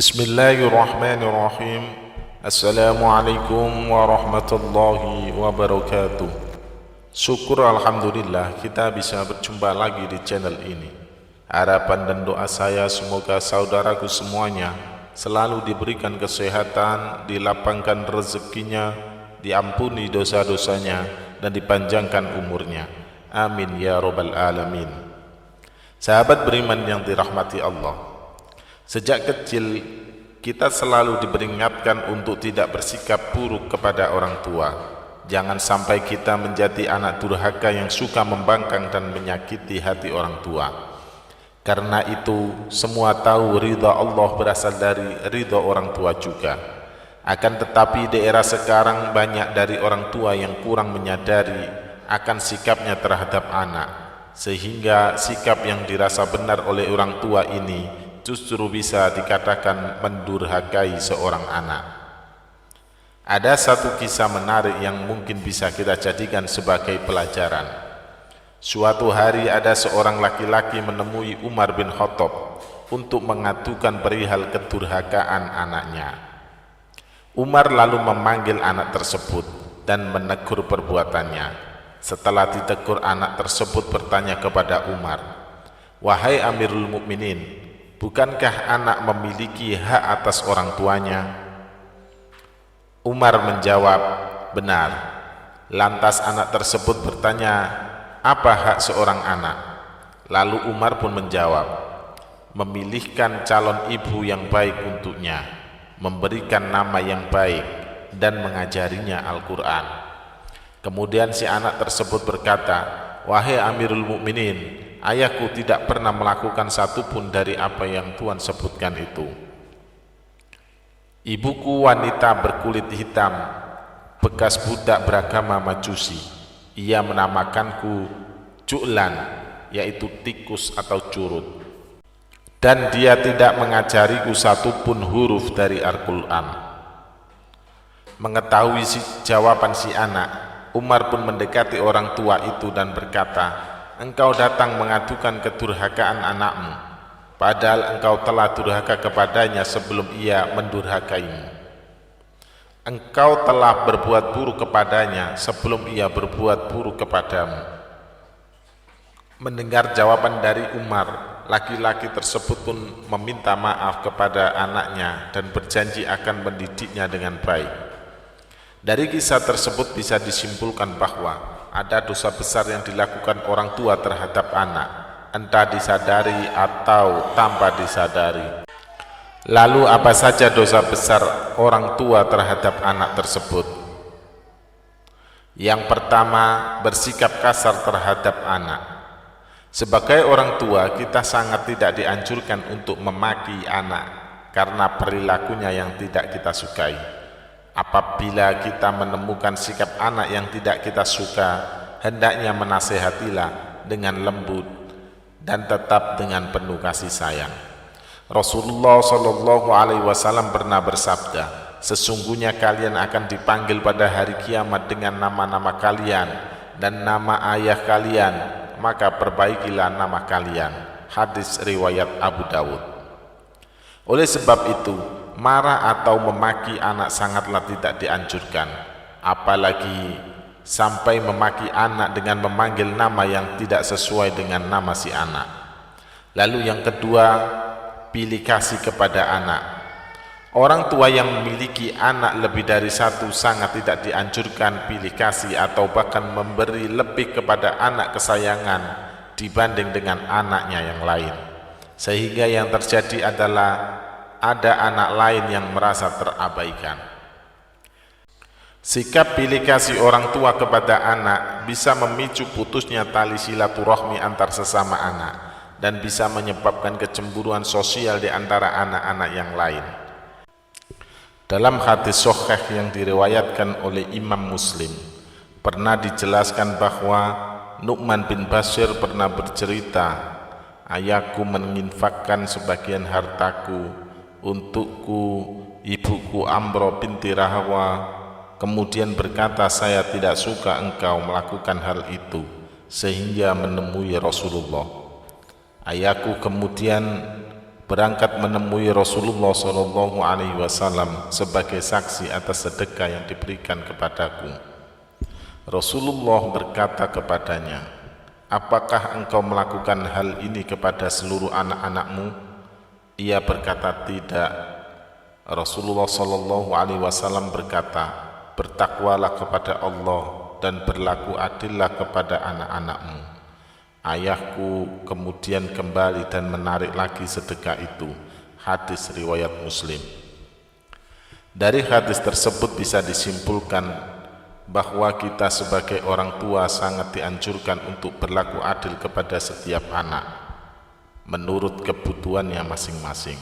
Bismillahirrahmanirrahim. Assalamualaikum warahmatullahi wabarakatuh. Syukur alhamdulillah kita bisa berjumpa lagi di channel ini. Harapan dan doa saya semoga saudaraku semuanya selalu diberikan kesehatan, dilapangkan rezekinya, diampuni dosa-dosanya, dan dipanjangkan umurnya. Amin ya rabbal alamin. Sahabat beriman yang dirahmati Allah, sejak kecil kita selalu diperingatkan untuk tidak bersikap buruk kepada orang tua. Jangan sampai kita menjadi anak durhaka yang suka membangkang dan menyakiti hati orang tua. Karena itu semua tahu ridha Allah berasal dari ridha orang tua juga. Akan tetapi di era sekarang banyak dari orang tua yang kurang menyadari akan sikapnya terhadap anak, sehingga sikap yang dirasa benar oleh orang tua ini justru bisa dikatakan mendurhakai seorang anak. Ada satu kisah menarik yang mungkin bisa kita jadikan sebagai pelajaran. Suatu hari ada seorang laki-laki menemui Umar bin Khattab untuk mengadukan perihal kedurhakaan anaknya. Umar lalu memanggil anak tersebut dan menegur perbuatannya. Setelah ditegur, anak tersebut bertanya kepada Umar, "Wahai Amirul Mukminin, bukankah anak memiliki hak atas orang tuanya?" Umar menjawab, "Benar." Lantas anak tersebut bertanya, "Apa hak seorang anak?" Lalu Umar pun menjawab, "Memilihkan calon ibu yang baik untuknya, memberikan nama yang baik, dan mengajarinya Al-Quran." Kemudian si anak tersebut berkata, "Wahai Amirul Mukminin, ayahku tidak pernah melakukan satupun dari apa yang Tuhan sebutkan itu. Ibuku wanita berkulit hitam, bekas budak beragama Majusi. Ia menamakanku Ju'lan, yaitu tikus atau curut. Dan dia tidak mengajariku satupun huruf dari Al-Quran." Mengetahui jawaban si anak, Umar pun mendekati orang tua itu dan berkata, "Engkau datang mengadukan kedurhakaan anakmu, padahal engkau telah durhaka kepadanya sebelum ia mendurhakaimu. Engkau telah berbuat buruk kepadanya sebelum ia berbuat buruk kepadamu." Mendengar jawaban dari Umar, laki-laki tersebut pun meminta maaf kepada anaknya dan berjanji akan mendidiknya dengan baik. Dari kisah tersebut bisa disimpulkan bahwa ada dosa besar yang dilakukan orang tua terhadap anak, entah disadari atau tanpa disadari. Lalu apa saja dosa besar orang tua terhadap anak tersebut? Yang pertama, bersikap kasar terhadap anak. Sebagai orang tua, kita sangat tidak dianjurkan untuk memaki anak karena perilakunya yang tidak kita sukai. Apabila kita menemukan sikap anak yang tidak kita suka, hendaknya menasehatilah dengan lembut dan tetap dengan penuh kasih sayang. Rasulullah SAW pernah bersabda, "Sesungguhnya kalian akan dipanggil pada hari kiamat dengan nama-nama kalian dan nama ayah kalian, maka perbaikilah nama kalian." Hadis riwayat Abu Dawud. Oleh sebab itu, marah atau memaki anak sangatlah tidak dianjurkan, apalagi sampai memaki anak dengan memanggil nama yang tidak sesuai dengan nama si anak. Lalu yang kedua, pilih kasih kepada anak. Orang tua yang memiliki anak lebih dari satu sangat tidak dianjurkan pilih kasih atau bahkan memberi lebih kepada anak kesayangan dibanding dengan anaknya yang lain, sehingga yang terjadi adalah ada anak lain yang merasa terabaikan. Sikap pilih kasih orang tua kepada anak bisa memicu putusnya tali silaturahmi antar sesama anak dan bisa menyebabkan kecemburuan sosial di antara anak-anak yang lain. Dalam hadis sahih yang diriwayatkan oleh Imam Muslim, pernah dijelaskan bahwa Nu'man bin Bashir pernah bercerita, "Ayahku menginfakkan sebagian hartaku untukku, ibuku Amro binti Rahwa, kemudian berkata, 'Saya tidak suka engkau melakukan hal itu,' sehingga menemui Rasulullah. Ayahku kemudian berangkat menemui Rasulullah SAW sebagai saksi atas sedekah yang diberikan kepadaku. Rasulullah berkata kepadanya, apakah engkau melakukan hal ini kepada seluruh anak-anakmu? Ia berkata, tidak. Rasulullah SAW berkata, bertakwalah kepada Allah dan berlaku adillah kepada anak-anakmu. Ayahku kemudian kembali dan menarik lagi sedekah itu. Hadis riwayat Muslim. Dari hadis tersebut bisa disimpulkan bahwa kita sebagai orang tua sangat dianjurkan untuk berlaku adil kepada setiap anak menurut kebutuhannya masing-masing.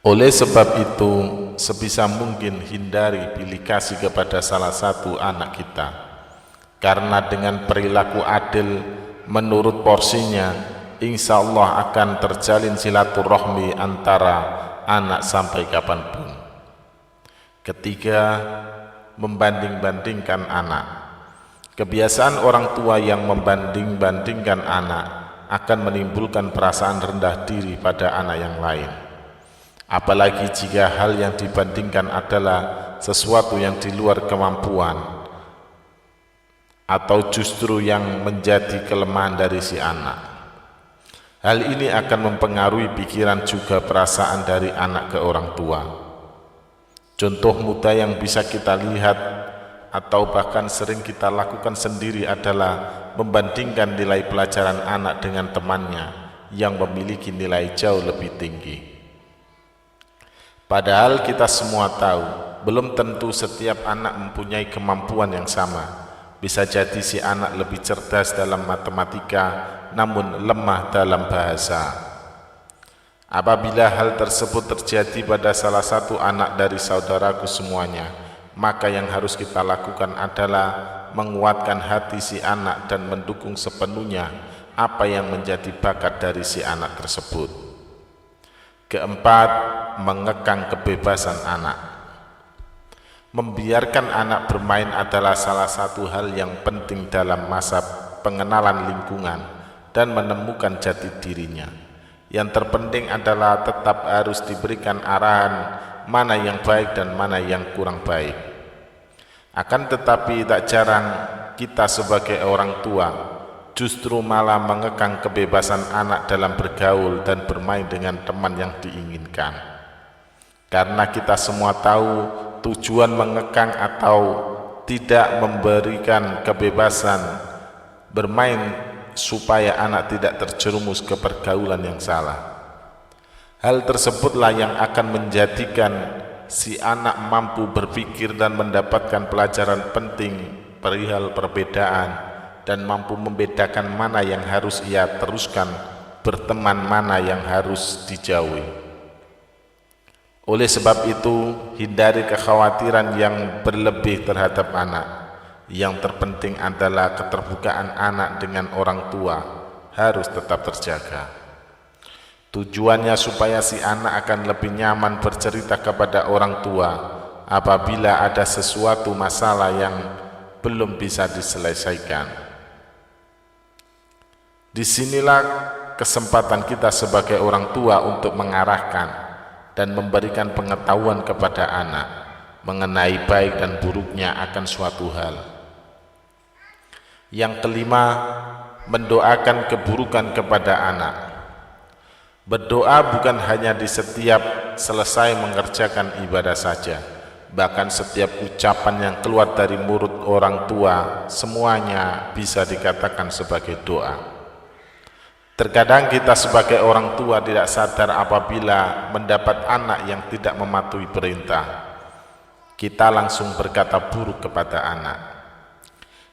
Oleh sebab itu, sebisa mungkin hindari pilih kasih kepada salah satu anak kita, karena dengan perilaku adil menurut porsinya, insya Allah akan terjalin silaturahmi antara anak sampai kapanpun. Ketiga, membanding-bandingkan anak. Kebiasaan orang tua yang membanding-bandingkan anak akan menimbulkan perasaan rendah diri pada anak yang lain. Apalagi jika hal yang dibandingkan adalah sesuatu yang di luar kemampuan atau justru yang menjadi kelemahan dari si anak. Hal ini akan mempengaruhi pikiran juga perasaan dari anak ke orang tua. Contoh mudah yang bisa kita lihat atau bahkan sering kita lakukan sendiri adalah membandingkan nilai pelajaran anak dengan temannya yang memiliki nilai jauh lebih tinggi. Padahal kita semua tahu, belum tentu setiap anak mempunyai kemampuan yang sama. Bisa jadi si anak lebih cerdas dalam matematika, namun lemah dalam bahasa. Apabila hal tersebut terjadi pada salah satu anak dari saudaraku semuanya, maka yang harus kita lakukan adalah menguatkan hati si anak dan mendukung sepenuhnya apa yang menjadi bakat dari si anak tersebut. Keempat, mengekang kebebasan anak. Membiarkan anak bermain adalah salah satu hal yang penting dalam masa pengenalan lingkungan dan menemukan jati dirinya. Yang terpenting adalah tetap harus diberikan arahan mana yang baik dan mana yang kurang baik. Akan tetapi tak jarang kita sebagai orang tua justru malah mengekang kebebasan anak dalam bergaul dan bermain dengan teman yang diinginkan. Karena kita semua tahu tujuan mengekang atau tidak memberikan kebebasan bermain supaya anak tidak terjerumus ke pergaulan yang salah. Hal tersebutlah yang akan menjadikan si anak mampu berpikir dan mendapatkan pelajaran penting perihal perbedaan dan mampu membedakan mana yang harus ia teruskan berteman, mana yang harus dijauhi. Oleh sebab itu, hindari kekhawatiran yang berlebih terhadap anak. Yang terpenting adalah keterbukaan anak dengan orang tua harus tetap terjaga. Tujuannya supaya si anak akan lebih nyaman bercerita kepada orang tua apabila ada sesuatu masalah yang belum bisa diselesaikan. Disinilah kesempatan kita sebagai orang tua untuk mengarahkan dan memberikan pengetahuan kepada anak mengenai baik dan buruknya akan suatu hal. Yang kelima, mendoakan keburukan kepada anak. Berdoa bukan hanya di setiap selesai mengerjakan ibadah saja, bahkan setiap ucapan yang keluar dari mulut orang tua semuanya bisa dikatakan sebagai doa. Terkadang kita sebagai orang tua tidak sadar apabila mendapat anak yang tidak mematuhi perintah. Kita langsung berkata buruk kepada anak.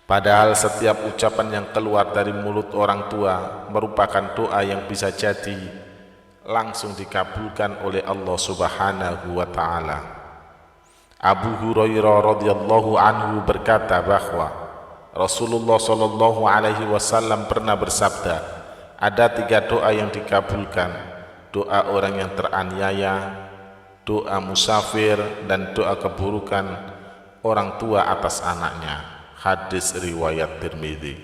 Padahal setiap ucapan yang keluar dari mulut orang tua merupakan doa yang bisa jadi langsung dikabulkan oleh Allah Subhanahu wa Ta'ala. Abu Hurairah radhiyallahu anhu berkata bahwa Rasulullah SAW pernah bersabda, ada 3 doa yang dikabulkan: doa orang yang teraniaya, doa musafir, dan doa keburukan orang tua atas anaknya. Hadis riwayat Tirmidzi.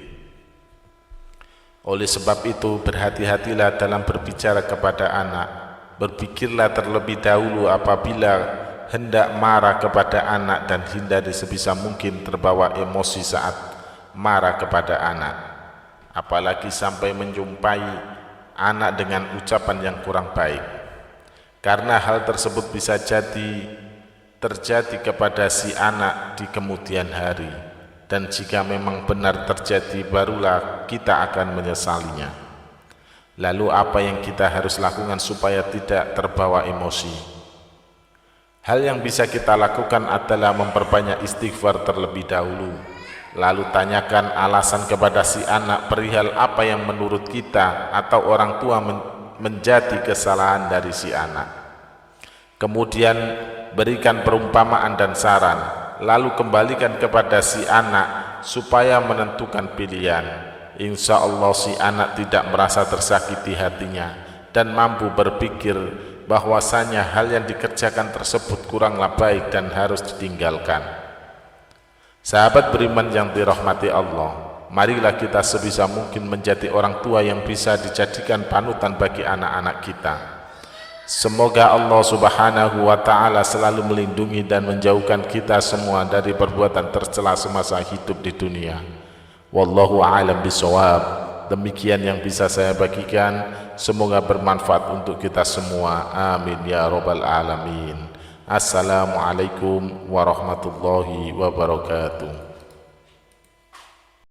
Oleh sebab itu, berhati-hatilah dalam berbicara kepada anak. Berpikirlah terlebih dahulu apabila hendak marah kepada anak dan hindari sebisa mungkin terbawa emosi saat marah kepada anak. Apalagi sampai menjumpai anak dengan ucapan yang kurang baik. Karena hal tersebut bisa terjadi kepada si anak di kemudian hari. Dan jika memang benar terjadi, barulah kita akan menyesalinya. Lalu apa yang kita harus lakukan supaya tidak terbawa emosi? Hal yang bisa kita lakukan adalah memperbanyak istighfar terlebih dahulu. Lalu tanyakan alasan kepada si anak perihal apa yang menurut kita atau orang tua menjadi kesalahan dari si anak. Kemudian berikan perumpamaan dan saran, lalu kembalikan kepada si anak supaya menentukan pilihan. Insya Allah si anak tidak merasa tersakiti hatinya dan mampu berpikir bahwasanya hal yang dikerjakan tersebut kuranglah baik dan harus ditinggalkan. Sahabat beriman yang dirahmati Allah, marilah kita sebisa mungkin menjadi orang tua yang bisa dijadikan panutan bagi anak-anak kita. Semoga Allah Subhanahu wa ta'ala selalu melindungi dan menjauhkan kita semua dari perbuatan tercela semasa hidup di dunia. Wallahu a'lam bishawab. Demikian yang bisa saya bagikan, semoga bermanfaat untuk kita semua. Amin ya rabbal alamin. Assalamualaikum warahmatullahi wabarakatuh.